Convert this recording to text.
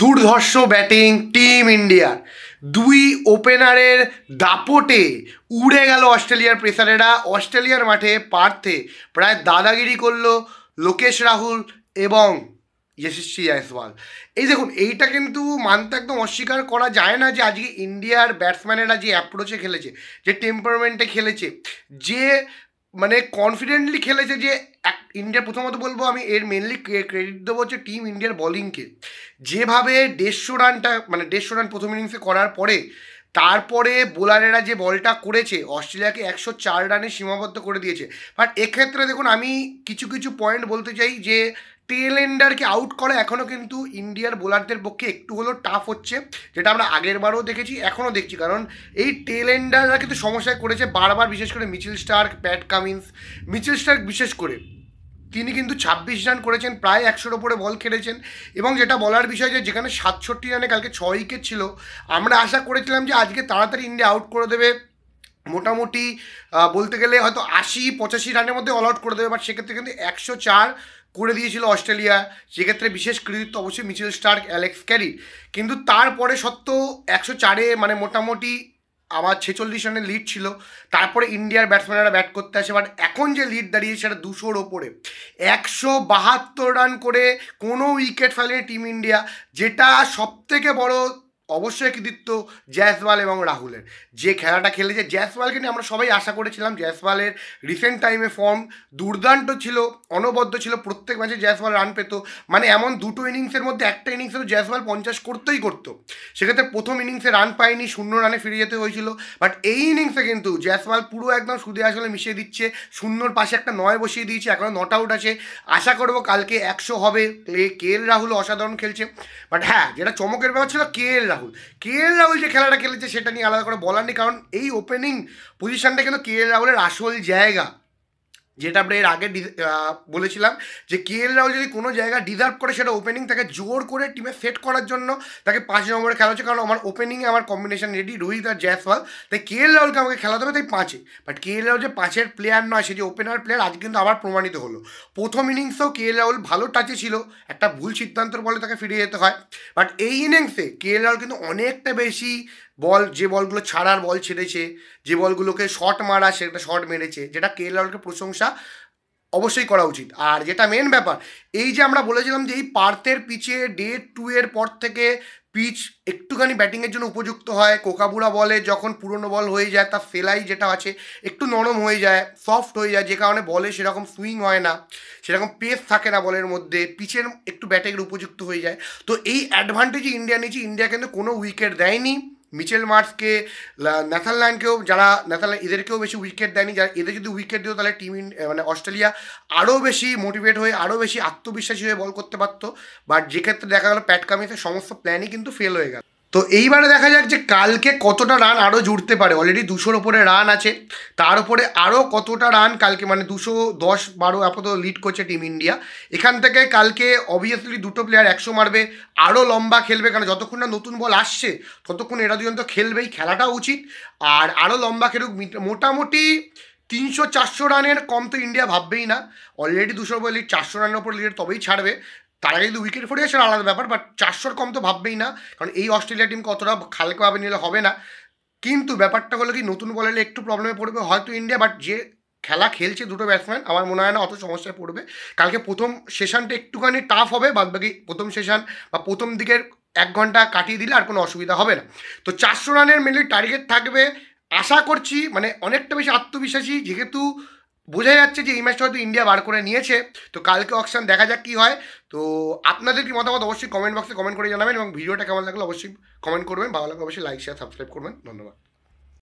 দুর্ধর্ষ batting team ইন্ডিয়ার। দুই ওপেনারের দাপটে উড়ে গেল অস্ট্রেলিয়ার পেসারেরা। অস্ট্রেলিয়ার মাঠে পার্থে প্রায় দাদাগিরি করলো লোকেশ রাহুল এবং যশস্বী জয়সওয়াল। এই দেখুন, এইটা কিন্তু মানতে একদম অস্বীকার করা যায় না যে আজকে ইন্ডিয়ার ব্যাটসম্যানেরা যে অ্যাপ্রোচে খেলেছে, যে টেম্পারমেন্টে খেলেছে, যে মানে কনফিডেন্টলি খেলেছে, যে ইন্ডিয়া প্রথমত বলবো আমি এর মেনলি ক্রেডিট দেবো হচ্ছে টিম ইন্ডিয়ার বলিংকে। যেভাবে 150 রান প্রথম ইনিংসে করার পরে তারপরে বোলারেরা যে বলটা করেছে অস্ট্রেলিয়াকে 104 রানে সীমাবদ্ধ করে দিয়েছে। বাট এক্ষেত্রে দেখুন, আমি কিছু কিছু পয়েন্ট বলতে চাই যে টেল এন্ডারকে আউট করা এখনও কিন্তু ইন্ডিয়ার বোলারদের পক্ষে একটু হলেও টাফ হচ্ছে, যেটা আমরা আগের বারও দেখেছি, এখনও দেখছি। কারণ এই টেল এন্ডাররা কিন্তু সমস্যায় করেছে বারবার, বিশেষ করে Mitchell Starc, Pat Cummins. Mitchell Starc বিশেষ করে তিনি কিন্তু 26 রান করেছেন, প্রায় 100-র ওপরে বল খেলেছেন। এবং যেটা বলার বিষয় যে যেখানে 67 রানে কালকে 6 উইকেট ছিল, আমরা আশা করেছিলাম যে আজকে তাড়াতাড়ি ইন্ডিয়া আউট করে দেবে, মোটামুটি বলতে গেলে হয়তো 80-85 রানের মধ্যে অল আউট করে দেবে। বাট সেক্ষেত্রে কিন্তু 104 করে দিয়েছিল অস্ট্রেলিয়া। সেক্ষেত্রে বিশেষ কৃতিত্ব অবশ্যই মিচেল স্টার্ক, অ্যালেক্স ক্যারি। কিন্তু তারপরে সত্ত্বেও 104-এ মানে মোটামুটি আবার 46 রানের লিড ছিল। তারপরে ইন্ডিয়ার ব্যাটসম্যানরা ব্যাট করতে আসে। বাট এখন যে লিড দাঁড়িয়েছে সেটা 200-র ওপরে, 172 রান করে কোনো উইকেট ফেলেনি টিম ইন্ডিয়া। যেটা সবথেকে বড় অবশ্যই কৃতিত্ব জয়সওয়াল এবং রাহুলের। যে খেলাটা খেলেছে জয়সওয়ালকে নিয়ে আমরা সবাই আশা করেছিলাম। জয়সওয়ালের রিসেন্ট টাইমে ফর্ম দুর্দান্ত ছিল, অনবদ্য ছিল, প্রত্যেক ম্যাচে জয়সওয়াল রান পেত। মানে এমন দুটো ইনিংসের মধ্যে একটা ইনিংসেও জয়সওয়াল 50 করতেই করতো। সেক্ষেত্রে প্রথম ইনিংসে রান পায়নি, 0 রানে ফিরে যেতে হয়েছিল। বাট এই ইনিংসে কিন্তু জয়সওয়াল পুরো একদম সুদে আসলে মিশিয়ে দিচ্ছে, 0-র পাশে একটা 9 বসিয়ে দিয়েছে, এখনও নট আউট আছে। আশা করবো কালকে 100 হবে। কে এল রাহুল অসাধারণ খেলছে। বাট হ্যাঁ, যেটা চমকের ব্যাপার ছিল কে এল রাহুল যে খেলাটা খেলেছে সেটা নিয়ে আলাদা করে বলার নেই। কারণ এই ওপেনিং পজিশনটা কিন্তু কে এল রাহুলের আসল জায়গা। যেটা আমরা এর আগে বলেছিলাম যে কে এল রাহুল যদি কোনো জায়গা ডিজার্ভ করে সেটা ওপেনিং। তাকে জোর করে টিমে সেট করার জন্য তাকে 5 নম্বরে খেলা হচ্ছে। কারণ আমার ওপেনিংয়ে আমার কম্বিনেশন রেডি, রোহিত আর জয়সওয়াল। তাই কে এল রাহুলকে আমাকে খেলাতে হবে, তাই 5-এ। বাট কে এল রাহুল যে 5-এর প্লেয়ার নয়, সে যে ওপেনার প্লেয়ার, আজ কিন্তু আবার প্রমাণিত হলো। প্রথম ইনিংসেও কে এল রাহুল ভালো টাচে ছিল, একটা ভুল সিদ্ধান্তের বলে তাকে ফিরে যেতে হয়। বাট এই ইনিংসে কে এল রাহুল কিন্তু অনেকটা বেশি বল, যে বলগুলো ছাড়ার বল ছেড়েছে, যে বলগুলোকে শট মারা সেটা শট মেরেছে, যেটা কে এল রাহুলকে প্রশংসা অবশ্যই করা উচিত। আর যেটা মেন ব্যাপার, এই যে আমরা বলেছিলাম যে এই পার্থের পিচে ডে 2 এর পর থেকে পিচ একটুখানি ব্যাটিংয়ের জন্য উপযুক্ত হয়। কোকাবুরা বলে যখন পুরনো বল হয়ে যায় তার সেলাই যেটা আছে একটু নরম হয়ে যায়, সফট হয়ে যায়, যে কারণে বলে সেরকম সুইং হয় না, সেরকম পেস থাকে না বলের মধ্যে, পিচের একটু ব্যাটিংয়ের উপযুক্ত হয়ে যায়। তো এই অ্যাডভান্টেজই ইন্ডিয়া নিয়েছে। ইন্ডিয়া কিন্তু কোনো উইকেট দেয়নি মিচেল মার্কসকে, নেথারল্যান্ডকেও, যারা নেথারল্যান্ড এদেরকেও বেশি উইকেট দেয়নি। যারা এদের যদি উইকেট দিত তাহলে মানে অস্ট্রেলিয়া আরও বেশি মোটিভেট হয়ে, আরও বেশি আত্মবিশ্বাসী হয়ে বল করতে পারতো। বাট যেক্ষেত্রে দেখা গেলো প্যাট কামিন্সের সমস্ত প্ল্যানই কিন্তু ফেল হয়ে গেল। তো এইবারে দেখা যাক যে কালকে কতটা রান আরও জুড়তে পারে। অলরেডি 200-র ওপরে রান আছে, তার উপরে আরও কতটা রান কালকে, মানে 210-12 আপাতত লিড করছে টিম ইন্ডিয়া। এখান থেকে কালকে অবভিয়াসলি দুটো প্লেয়ার 100 মারবে, আরও লম্বা খেলবে। কারণ যতক্ষণ না নতুন বল আসছে ততক্ষণ এরা দুজন তো খেলবেই, খেলাটা উচিত। আর আরও লম্বা খেলুক। মোটামুটি 300-400 রানের কম তো ইন্ডিয়া ভাববেই না। অলরেডি 200 বলে লিড, 400 রানের ওপর লিড তবেই ছাড়বে। তারা যদি উইকেট ফোরে সেটা আলাদা ব্যাপার। বাট 400-র কম তো ভাববেই না, কারণ এই অস্ট্রেলিয়া টিমকে অতটা হালকাভাবে নিলে হবে না। কিন্তু ব্যাপারটা হলো কি, নতুন বল এলে একটু প্রবলেমে পড়বে হয়তো ইন্ডিয়া। বাট যে খেলা খেলছে দুটো ব্যাটসম্যান, আমার মনে হয় না অত সমস্যায় পড়বে। কালকে প্রথম সেশনটা একটুখানি টাফ হবে, বাদবাকি প্রথম সেশন বা প্রথম দিকের 1 ঘন্টা কাটিয়ে দিলে আর কোনো অসুবিধা হবে না। তো 400 রানের মেনলি টার্গেট থাকবে আশা করছি। মানে অনেকটা বেশি আত্মবিশ্বাসী, যেহেতু বোঝা যাচ্ছে যে এই ম্যাচটা হয়তো ইন্ডিয়া বার করে নিয়েছে। তো কালকে অকশন দেখা যাক কী হয়। তো আপনাদের কি মতামত অবশ্যই কমেন্ট বক্সে কমেন্ট করে জানাবেন, এবং ভিডিওটা কেমন লাগলো অবশ্যই কমেন্ট করবেন। ভালো লাগলে অবশ্যই লাইক, শেয়ার, সাবস্ক্রাইব করবেন। ধন্যবাদ।